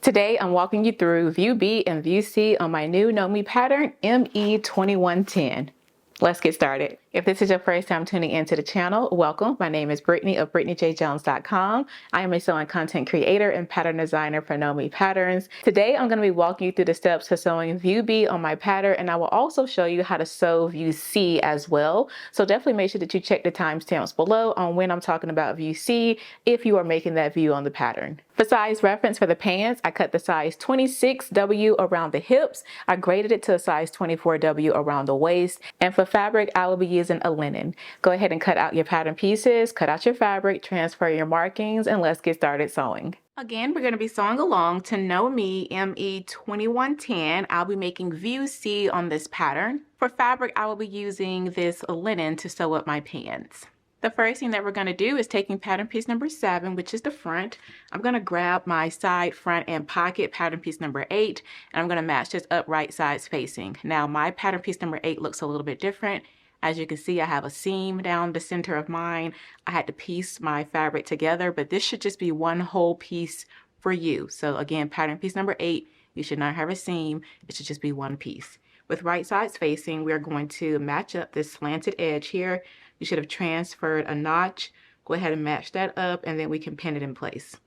Today, I'm walking you through view B and view C on my new Know Me pattern, ME2110. Let's get started. If this is your first time tuning into the channel, welcome. My name is Brittany of BrittanyJJones.com. I am a sewing content creator and pattern designer for Know Me Patterns. Today, I'm going to be walking you through the steps to sewing view B on my pattern, and I will also show you how to sew view C as well. So definitely make sure that you check the timestamps below on when I'm talking about view C if you are making that view on the pattern. For size reference for the pants, I cut the size 26W around the hips. I graded it to a size 24W around the waist. And for fabric, I will be using a linen. Go ahead and cut out your pattern pieces, cut out your fabric, transfer your markings, and let's get started sewing. Again, we're going to be sewing along to Know Me ME2110. I'll be making view C on this pattern. For fabric, I will be using this linen to sew up my pants. The first thing that we're going to do is taking pattern piece number 7, which is the front. I'm going to grab my side, front, and pocket pattern piece number 8, and I'm going to match this up right sides facing. Now, my pattern piece number 8 looks a little bit different. As you can see, I have a seam down the center of mine. I had to piece my fabric together, but this should just be one whole piece for you. So again, pattern piece number 8, you should not have a seam. It should just be one piece. With right sides facing, we're going to match up this slanted edge here. You should have transferred a notch. Go ahead and match that up, and then we can pin it in place.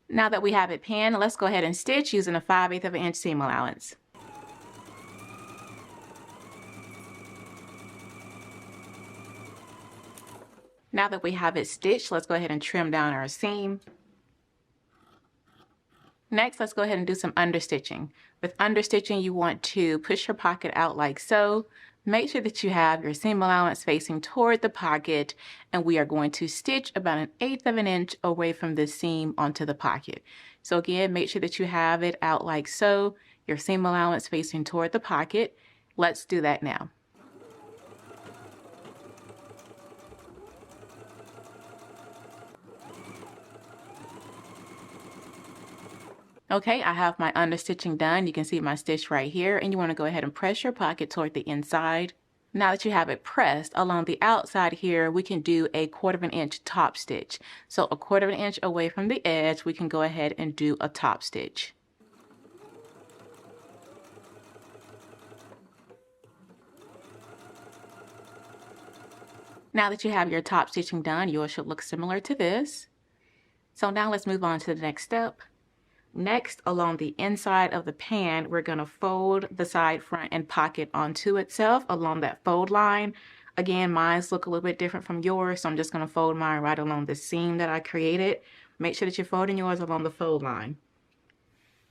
Now that we have it pinned, let's go ahead and stitch using a 5/8 of an inch seam allowance. Now that we have it stitched, let's go ahead and trim down our seam. Next, let's go ahead and do some understitching. With understitching, you want to push your pocket out like so. Make sure that you have your seam allowance facing toward the pocket, and we are going to stitch about 1/8 of an inch away from the seam onto the pocket. So again, make sure that you have it out like so, your seam allowance facing toward the pocket. Let's do that now. Okay, I have my understitching done. You can see my stitch right here, and you want to go ahead and press your pocket toward the inside. Now that you have it pressed, along the outside here, we can do a 1/4 of an inch top stitch. So a 1/4 of an inch away from the edge, we can go ahead and do a top stitch. Now that you have your top stitching done, yours should look similar to this. So now let's move on to the next step. Next, along the inside of the pan, we're going to fold the side, front, and pocket onto itself along that fold line. Again, mine's look a little bit different from yours, so I'm just going to fold mine right along the seam that I created. Make sure that you're folding yours along the fold line.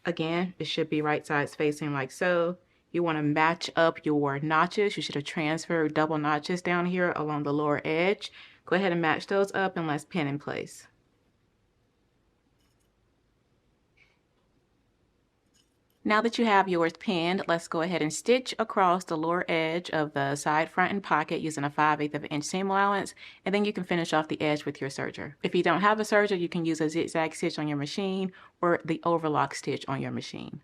Again, it should be right sides facing like so. You want to match up your notches. You should have transferred double notches down here along the lower edge. Go ahead and match those up, and let's pin in place. Now that you have yours pinned, let's go ahead and stitch across the lower edge of the side, front, and pocket using a 5/8 of an inch seam allowance, and then you can finish off the edge with your serger. If you don't have a serger, you can use a zigzag stitch on your machine or the overlock stitch on your machine.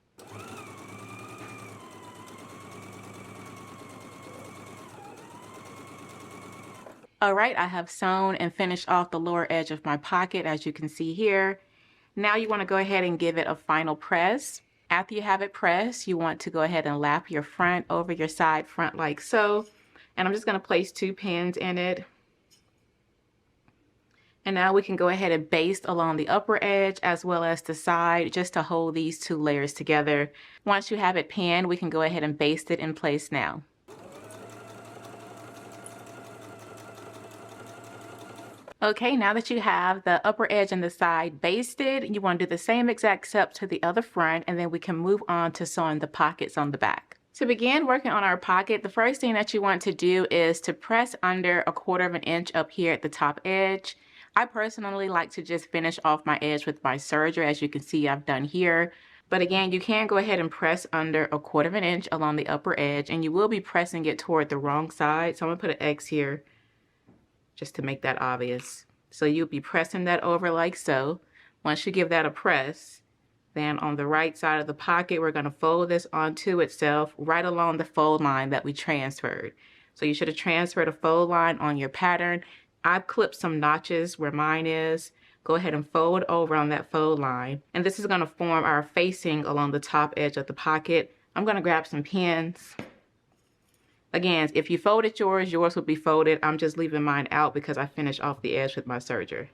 Alright, I have sewn and finished off the lower edge of my pocket, as you can see here. Now you want to go ahead and give it a final press. After you have it pressed, you want to go ahead and lap your front over your side front like so. And I'm just going to place 2 pins in it. And now we can go ahead and baste along the upper edge as well as the side just to hold these 2 layers together. Once you have it pinned, we can go ahead and baste it in place now. Okay, now that you have the upper edge and the side basted, you want to do the same exact step to the other front, and then we can move on to sewing the pockets on the back. To begin working on our pocket, the first thing that you want to do is to press under a 1/4 of an inch up here at the top edge. I personally like to just finish off my edge with my serger, as you can see I've done here. But again, you can go ahead and press under a 1/4 of an inch along the upper edge, and you will be pressing it toward the wrong side. So I'm going to put an X here just to make that obvious. So you'll be pressing that over like so. Once you give that a press, then on the right side of the pocket, we're going to fold this onto itself right along the fold line that we transferred. So you should have transferred a fold line on your pattern. I've clipped some notches where mine is. Go ahead and fold over on that fold line. And this is going to form our facing along the top edge of the pocket. I'm going to grab some pins. Again, if you folded yours, yours would be folded. I'm just leaving mine out because I finished off the edge with my serger.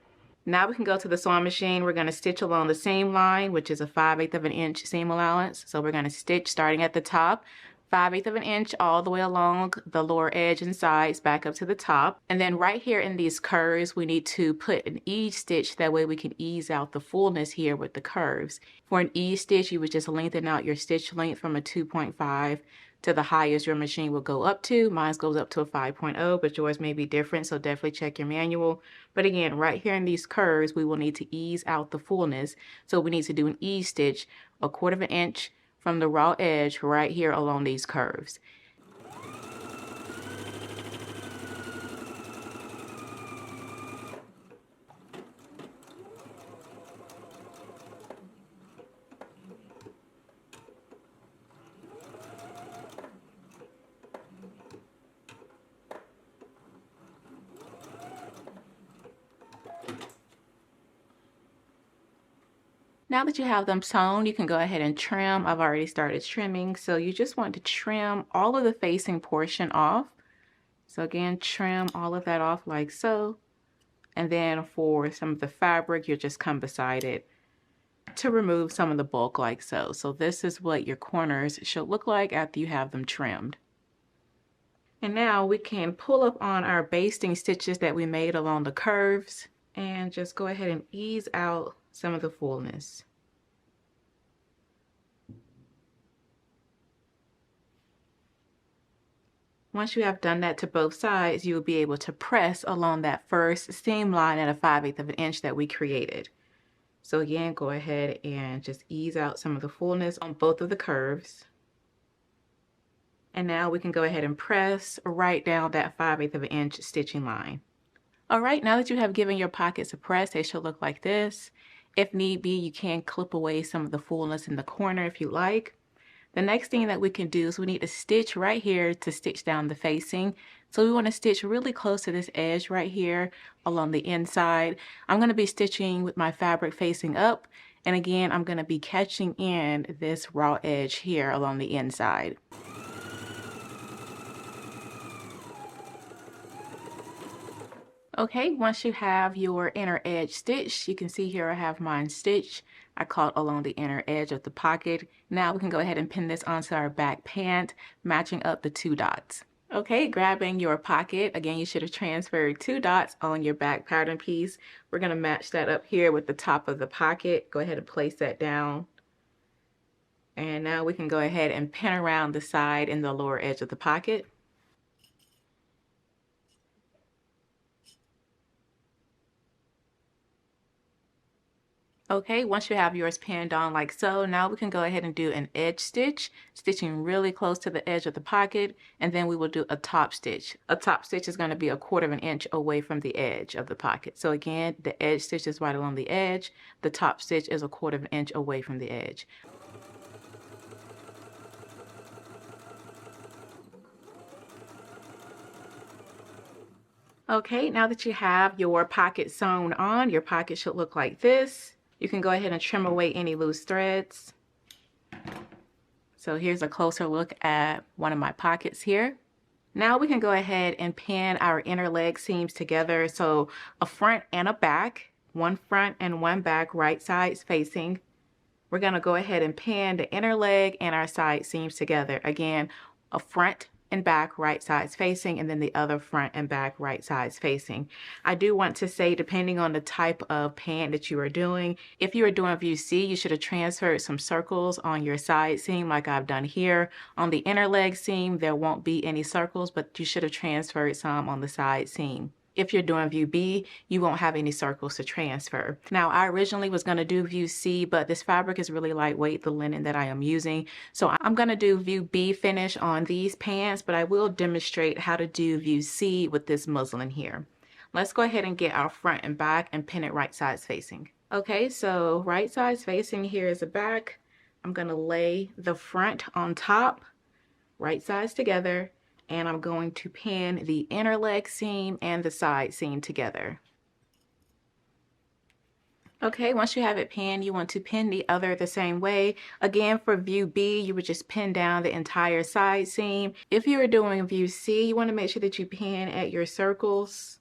Now we can go to the sewing machine. We're going to stitch along the seam line, which is a 5/8 of an inch seam allowance. So we're going to stitch starting at the top, 5/8 of an inch all the way along the lower edge and sides back up to the top. And then right here in these curves, we need to put an ease stitch. That way we can ease out the fullness here with the curves. For an ease stitch, you would just lengthen out your stitch length from a 2.5 to the highest your machine will go up to. Mine goes up to a 5.0, but yours may be different, so definitely check your manual. But again, right here in these curves, we will need to ease out the fullness. So we need to do an ease stitch, 1/4 of an inch from the raw edge right here along these curves. Now that you have them sewn, you can go ahead and trim. I've already started trimming, so you just want to trim all of the facing portion off. So again, trim all of that off like so. And then for some of the fabric, you'll just come beside it to remove some of the bulk like so. So this is what your corners should look like after you have them trimmed. And now we can pull up on our basting stitches that we made along the curves and just go ahead and ease out some of the fullness. Once you have done that to both sides, you will be able to press along that first seam line at a 5/8 of an inch that we created. So again, go ahead and just ease out some of the fullness on both of the curves. And now we can go ahead and press right down that 5/8 of an inch stitching line. All right, now that you have given your pockets a press, they should look like this. If need be, you can clip away some of the fullness in the corner if you like. The next thing that we can do is we need to stitch right here to stitch down the facing. So we want to stitch really close to this edge right here along the inside. I'm going to be stitching with my fabric facing up. And again, I'm going to be catching in this raw edge here along the inside. Okay, once you have your inner edge stitched, you can see here I have mine stitched. I caught along the inner edge of the pocket. Now we can go ahead and pin this onto our back pant, matching up the 2 dots. Okay, grabbing your pocket. Again, you should have transferred 2 dots on your back pattern piece. We're going to match that up here with the top of the pocket. Go ahead and place that down. And now we can go ahead and pin around the side and the lower edge of the pocket. Okay, once you have yours pinned on like so, now we can go ahead and do an edge stitch, stitching really close to the edge of the pocket, and then we will do a top stitch. A top stitch is going to be 1/4 of an inch away from the edge of the pocket. So again, the edge stitch is right along the edge. The top stitch is 1/4 of an inch away from the edge. Okay, now that you have your pocket sewn on, your pocket should look like this. You can go ahead and trim away any loose threads. So here's a closer look at one of my pockets here. Now we can go ahead and pin our inner leg seams together. So a front and a back, one front and one back, right sides facing. We're going to go ahead and pin the inner leg and our side seams together. Again, a front and back, right sides facing, and then the other front and back, right sides facing. I do want to say, depending on the type of pant that you are doing, if you are doing view C, you should have transferred some circles on your side seam like I've done here. On the inner leg seam, there won't be any circles, but you should have transferred some on the side seam. If you're doing view B, you won't have any circles to transfer. Now, I originally was going to do view C, but this fabric is really lightweight, the linen that I am using. So I'm going to do view B finish on these pants, but I will demonstrate how to do view C with this muslin here. Let's go ahead and get our front and back and pin it right sides facing. Okay, so right sides facing, here is the back. I'm going to lay the front on top, right sides together, and I'm going to pin the inner leg seam and the side seam together. Okay, once you have it pinned, you want to pin the other the same way. Again, for view B, you would just pin down the entire side seam. If you are doing view C, you want to make sure that you pin at your circles.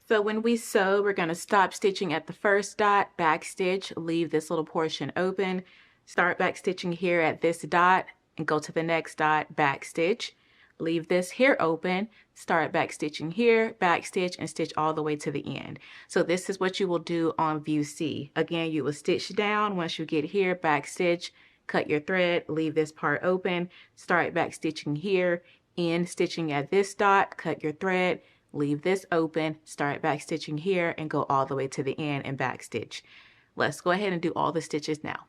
So when we sew, we're going to stop stitching at the first dot, back stitch, leave this little portion open, start back stitching here at this dot, and go to the next dot, back stitch. Leave this here open, start back stitching here, back stitch, and stitch all the way to the end. So this is what you will do on view C. Again, you will stitch down. Once you get here, back stitch, cut your thread, leave this part open, start back stitching here, end stitching at this dot, cut your thread, leave this open, start back stitching here, and go all the way to the end and back stitch. Let's go ahead and do all the stitches now.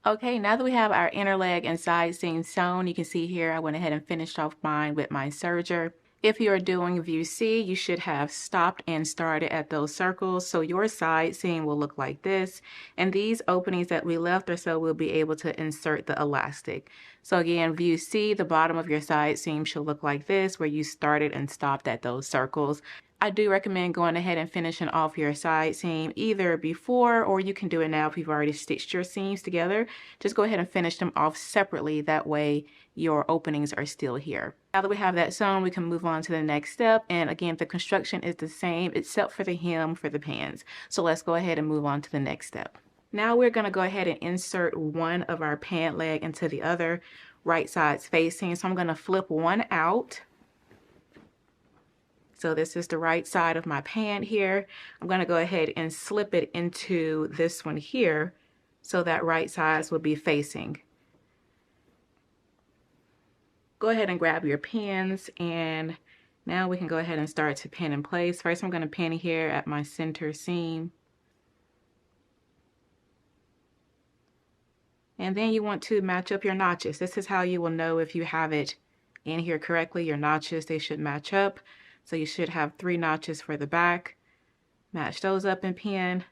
Okay, now that we have our inner leg and side seam sewn, you can see here I went ahead and finished off mine with my serger. If you are doing view C, you should have stopped and started at those circles. So your side seam will look like this. And these openings that we left or so, we'll be able to insert the elastic. So again, view C, the bottom of your side seam should look like this, where you started and stopped at those circles. I do recommend going ahead and finishing off your side seam either before, or you can do it now if you've already stitched your seams together. Just go ahead and finish them off separately. That way your openings are still here. Now that we have that sewn, we can move on to the next step. And again, the construction is the same except for the hem for the pants. So let's go ahead and move on to the next step. Now we're going to go ahead and insert one of our pant leg into the other, right sides facing. So I'm going to flip one out. So this is the right side of my pant here. I'm going to go ahead and slip it into this one here so that right sides will be facing. Go ahead and grab your pins, and now we can go ahead and start to pin in place. First, I'm going to pin here at my center seam. And then you want to match up your notches. This is how you will know if you have it in here correctly. Your notches, they should match up. So you should have 3 notches for the back. Match those up and pin.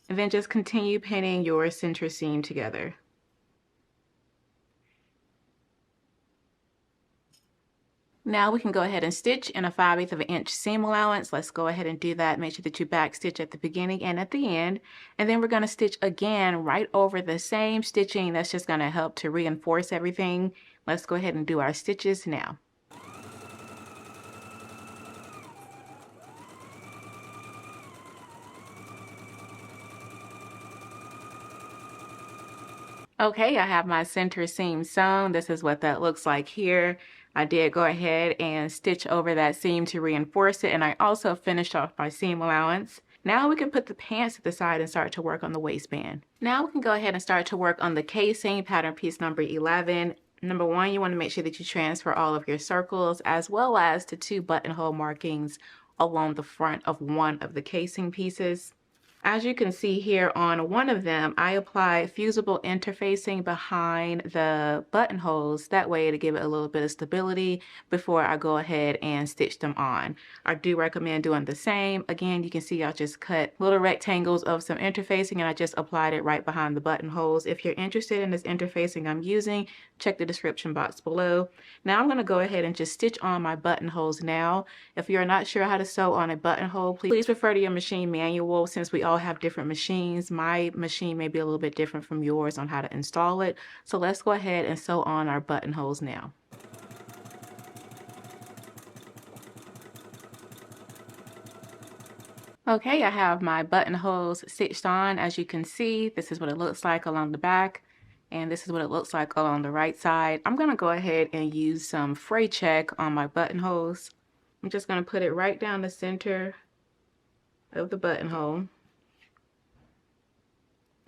And then just continue pinning your center seam together. Now we can go ahead and stitch in a 5/8 of an inch seam allowance. Let's go ahead and do that. Make sure that you back stitch at the beginning and at the end. And then we're going to stitch again right over the same stitching. That's just going to help to reinforce everything. Let's go ahead and do our stitches now. Okay, I have my center seam sewn. This is what that looks like here. I did go ahead and stitch over that seam to reinforce it, and I also finished off my seam allowance. Now we can put the pants to the side and start to work on the waistband. Now we can go ahead and start to work on the casing, pattern piece number 11. Number 1, you want to make sure that you transfer all of your circles as well as the 2 buttonhole markings along the front of one of the casing pieces. As you can see here on one of them, I applied fusible interfacing behind the buttonholes, that way to give it a little bit of stability before I go ahead and stitch them on. I do recommend doing the same. Again, you can see I just cut little rectangles of some interfacing and I just applied it right behind the buttonholes. If you're interested in this interfacing I'm using, check the description box below. Now I'm going to go ahead and just stitch on my buttonholes now. If you're not sure how to sew on a buttonhole, please refer to your machine manual. Since we all have different machines, my machine may be a little bit different from yours on how to install it. So let's go ahead and sew on our buttonholes now. Okay, I have my buttonholes stitched on. As you can see, this is what it looks like along the back, and this is what it looks like along the right side. I'm going to go ahead and use some fray check on my buttonholes. I'm just going to put it right down the center of the buttonhole.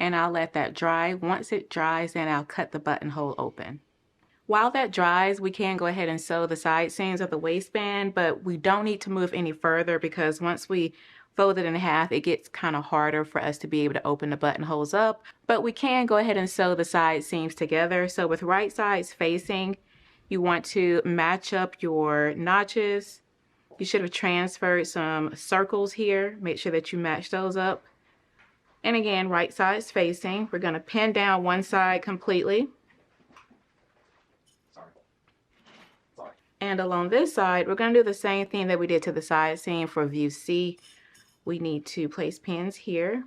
And I'll let that dry. Once it dries, then I'll cut the buttonhole open. While that dries, we can go ahead and sew the side seams of the waistband, but we don't need to move any further because once we fold it in half, it gets kind of harder for us to be able to open the buttonholes up, but we can go ahead and sew the side seams together. So with right sides facing, you want to match up your notches. You should have transferred some circles here. Make sure that you match those up. And again, right sides facing, we're going to pin down one side completely. And along this side, we're going to do the same thing that we did to the side seam for view C. We need to place pins here.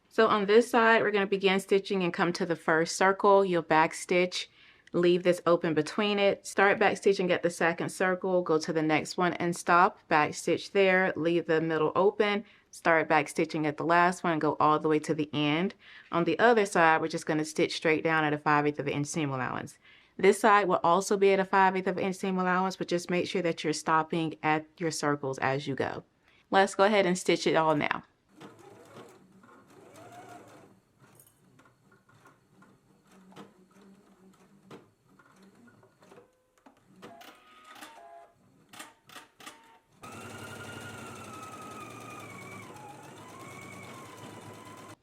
So on this side, we're going to begin stitching and come to the first circle. You'll back stitch, leave this open between it. Start back stitching at the second circle, go to the next one and stop. Back stitch there, leave the middle open. Start back stitching at the last one and go all the way to the end. On the other side, we're just going to stitch straight down at a 5/8 of an inch seam allowance. This side will also be at a 5/8 of an inch seam allowance, but just make sure that you're stopping at your circles as you go. Let's go ahead and stitch it all now.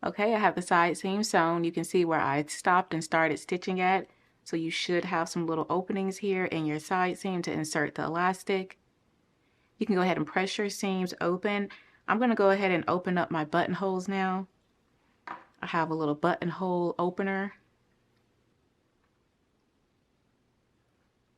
Okay, I have the side seam sewn. You can see where I stopped and started stitching at. So you should have some little openings here in your side seam to insert the elastic. You can go ahead and press your seams open. I'm going to go ahead and open up my buttonholes now. I have a little buttonhole opener.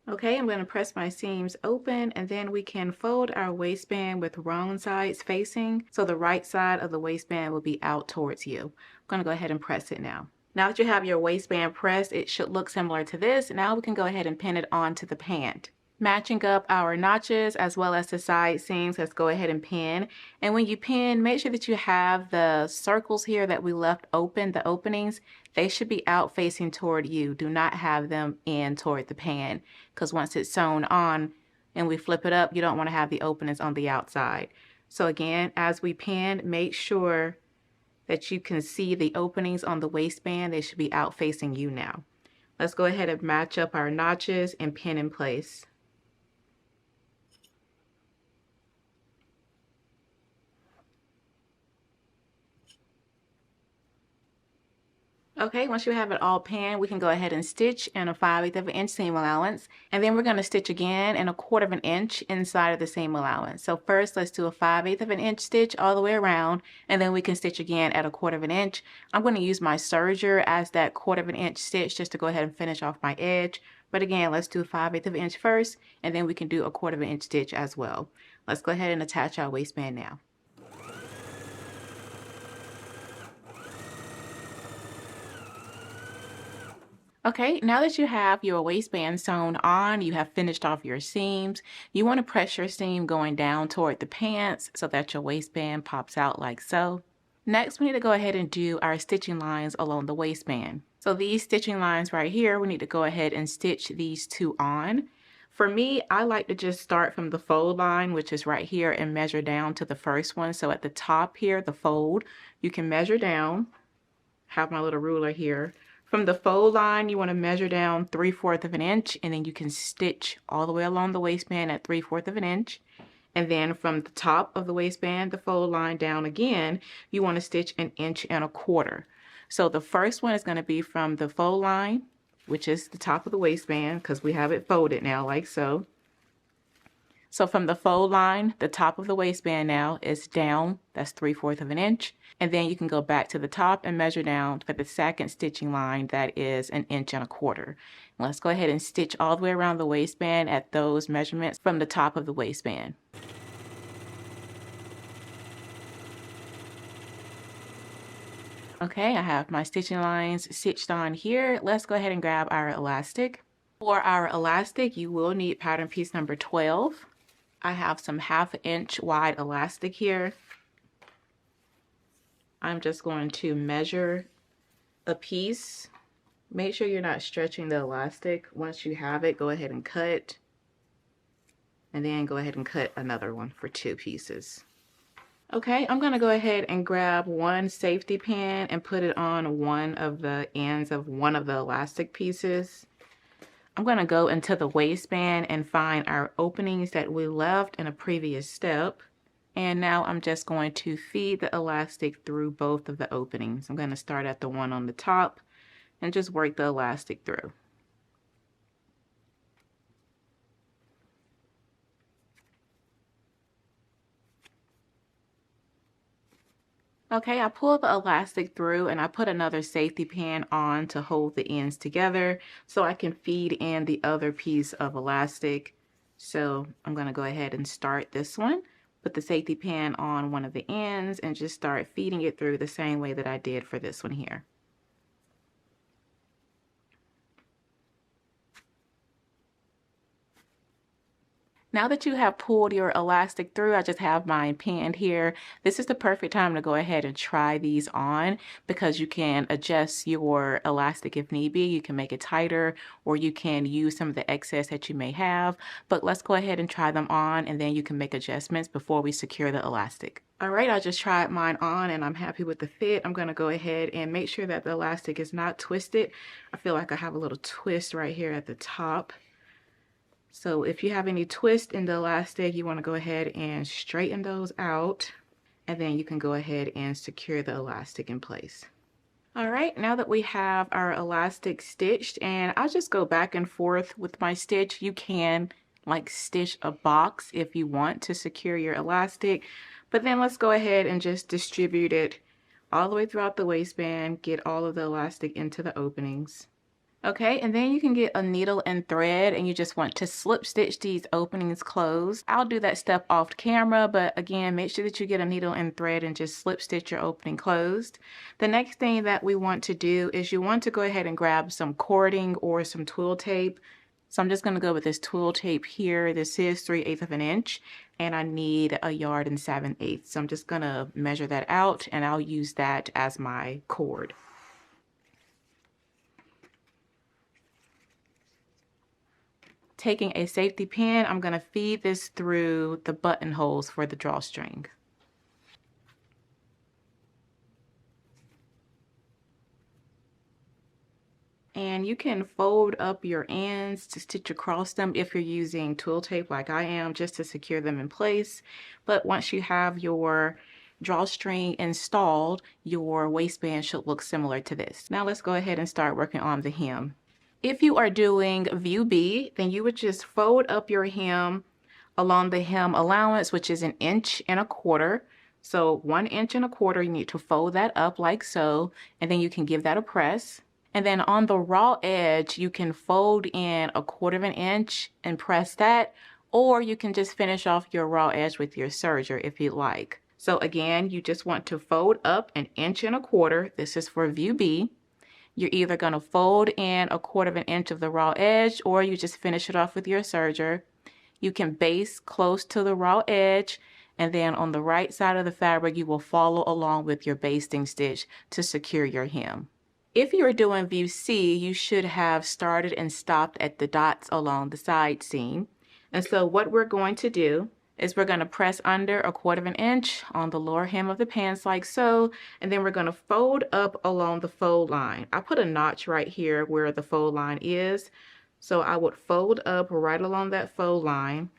Okay, I'm going to press my seams open, and then we can fold our waistband with wrong sides facing, so the right side of the waistband will be out towards you. I'm going to go ahead and press it now. Now that you have your waistband pressed, it should look similar to this. Now we can go ahead and pin it onto the pant. Matching up our notches as well as the side seams, let's go ahead and pin. And when you pin, make sure that you have the circles here that we left open, the openings, they should be out facing toward you. Do not have them in toward the pan, because once it's sewn on and we flip it up, you don't want to have the openings on the outside. So again, as we pin, make sure that you can see the openings on the waistband. They should be out facing you now. Let's go ahead and match up our notches and pin in place. Okay, once you have it all pinned, we can go ahead and stitch in a 5/8 of an inch seam allowance, and then we're going to stitch again in a 1/4 of an inch inside of the seam allowance. So first, let's do a 5/8 of an inch stitch all the way around, and then we can stitch again at a 1/4 of an inch. I'm going to use my serger as that 1/4 of an inch stitch just to go ahead and finish off my edge. But again, let's do a 5/8 of an inch first, and then we can do a 1/4 of an inch stitch as well. Let's go ahead and attach our waistband now. Okay, now that you have your waistband sewn on, you have finished off your seams, you want to press your seam going down toward the pants so that your waistband pops out like so. Next, we need to go ahead and do our stitching lines along the waistband. So these stitching lines right here, we need to go ahead and stitch these two on. For me, I like to just start from the fold line, which is right here, and measure down to the first one. So at the top here, the fold, you can measure down. Have my little ruler here. From the fold line, you want to measure down 3/4 of an inch, and then you can stitch all the way along the waistband at 3/4 of an inch. And then from the top of the waistband, the fold line down again, you want to stitch 1 1/4 inches. So the first one is going to be from the fold line, which is the top of the waistband, because we have it folded now like so. So from the fold line, the top of the waistband now is down, that's 3/4 of an inch. And then you can go back to the top and measure down for the second stitching line, that is 1 1/4 inches. Let's go ahead and stitch all the way around the waistband at those measurements from the top of the waistband. Okay, I have my stitching lines stitched on here. Let's go ahead and grab our elastic. For our elastic, you will need pattern piece number 12. I have some 1/2 inch wide elastic here. I'm just going to measure a piece. Make sure you're not stretching the elastic. Once you have it, go ahead and cut. And then go ahead and cut another one for 2 pieces. Okay, I'm going to go ahead and grab one safety pin and put it on one of the ends of one of the elastic pieces. I'm going to go into the waistband and find our openings that we left in a previous step. And now I'm just going to feed the elastic through both of the openings. I'm going to start at the one on the top and just work the elastic through. Okay, I pulled the elastic through and I put another safety pin on to hold the ends together so I can feed in the other piece of elastic. So I'm going to go ahead and start this one, put the safety pin on one of the ends and just start feeding it through the same way that I did for this one here. Now that you have pulled your elastic through, I just have mine pinned here. This is the perfect time to go ahead and try these on because you can adjust your elastic if need be. You can make it tighter or you can use some of the excess that you may have. But let's go ahead and try them on and then you can make adjustments before we secure the elastic. All right, I just tried mine on and I'm happy with the fit. I'm gonna go ahead and make sure that the elastic is not twisted. I feel like I have a little twist right here at the top. So if you have any twist in the elastic, you want to go ahead and straighten those out, and then you can go ahead and secure the elastic in place. All right, now that we have our elastic stitched, and I'll just go back and forth with my stitch. You can like stitch a box if you want to secure your elastic, but then let's go ahead and just distribute it all the way throughout the waistband, get all of the elastic into the openings. Okay, and then you can get a needle and thread and you just want to slip stitch these openings closed. I'll do that step off camera, but again, make sure that you get a needle and thread and just slip stitch your opening closed. The next thing that we want to do is you want to go ahead and grab some cording or some twill tape. So I'm just going to go with this twill tape here. This is 3/8 of an inch and I need 1 7/8 yards. So I'm just going to measure that out and I'll use that as my cord. Taking a safety pin, I'm going to feed this through the buttonholes for the drawstring. And you can fold up your ends to stitch across them if you're using twill tape like I am, just to secure them in place. But once you have your drawstring installed, your waistband should look similar to this. Now let's go ahead and start working on the hem. If you are doing view B, then you would just fold up your hem along the hem allowance, which is 1.25 inches. So 1.25 inches, you need to fold that up like so, and then you can give that a press. And then on the raw edge, you can fold in 1/4 inch and press that, or you can just finish off your raw edge with your serger if you like. So again, you just want to fold up 1.25 inches. This is for view B. You're either going to fold in 1/4 inch of the raw edge or you just finish it off with your serger. You can base close to the raw edge and then on the right side of the fabric you will follow along with your basting stitch to secure your hem. If you are doing view C, you should have started and stopped at the dots along the side seam. And so what we're going to do is we're going to press under 1/4 inch on the lower hem of the pants like so, and then we're going to fold up along the fold line. I put a notch right here where the fold line is, so I would fold up right along that fold line.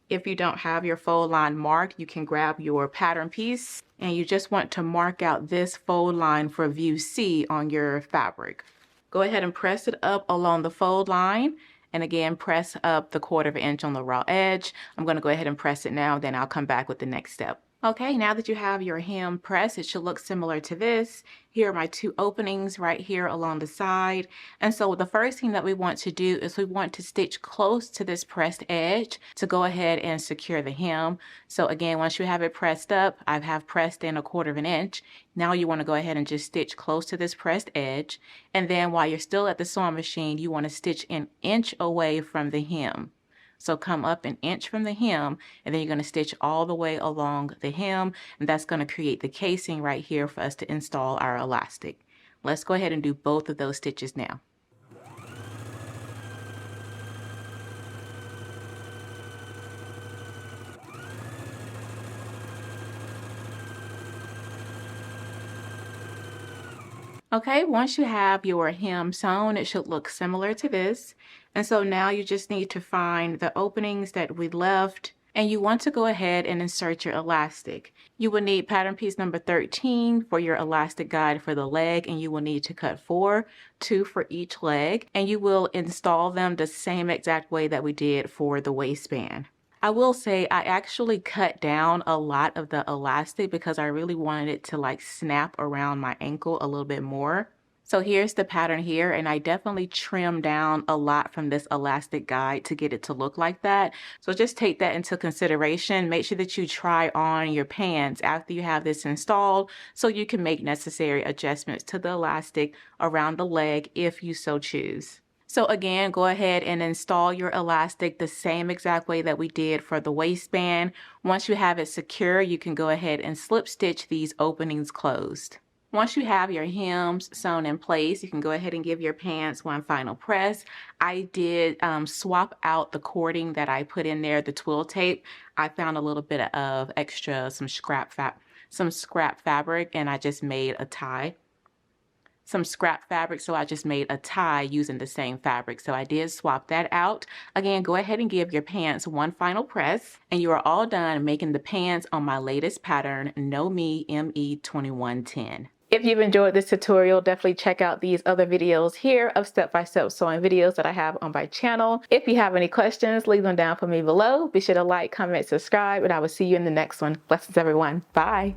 If you don't have your fold line marked, you can grab your pattern piece and you just want to mark out this fold line for view C on your fabric. Go ahead and press it up along the fold line. And again, press up the 1/4 inch on the raw edge. I'm going to go ahead and press it now, then I'll come back with the next step. Okay, now that you have your hem pressed, it should look similar to this. Here are my two openings right here along the side. And so the first thing that we want to do is we want to stitch close to this pressed edge to go ahead and secure the hem. So again, once you have it pressed up, I have pressed in 1/4 inch. Now you want to go ahead and just stitch close to this pressed edge. And then while you're still at the sewing machine, you want to stitch 1 inch away from the hem. So come up 1 inch from the hem, and then you're going to stitch all the way along the hem, and that's going to create the casing right here for us to install our elastic. Let's go ahead and do both of those stitches now. Okay, once you have your hem sewn, it should look similar to this. And so now you just need to find the openings that we left, and you want to go ahead and insert your elastic. You will need pattern piece number 13 for your elastic guide for the leg, and you will need to cut 4, 2 for each leg, and you will install them the same exact way that we did for the waistband. I will say I actually cut down a lot of the elastic because I really wanted it to like snap around my ankle a little bit more. So here's the pattern here, and I definitely trimmed down a lot from this elastic guide to get it to look like that. So just take that into consideration. Make sure that you try on your pants after you have this installed so you can make necessary adjustments to the elastic around the leg if you so choose. So again, go ahead and install your elastic the same exact way that we did for the waistband. Once you have it secure, you can go ahead and slip stitch these openings closed. Once you have your hems sewn in place, you can go ahead and give your pants one final press. I did swap out the cording that I put in there, the twill tape. I found a little bit of extra, some scrap fabric, and I just made a tie. Some scrap fabric, so I just made a tie using the same fabric. So I did swap that out. Again, go ahead and give your pants one final press, and you are all done making the pants on my latest pattern, Know Me ME2110. If you've enjoyed this tutorial, definitely check out these other videos here of step-by-step sewing videos that I have on my channel. If you have any questions, leave them down for me below. Be sure to like, comment, subscribe, and I will see you in the next one. Blessings, everyone. Bye.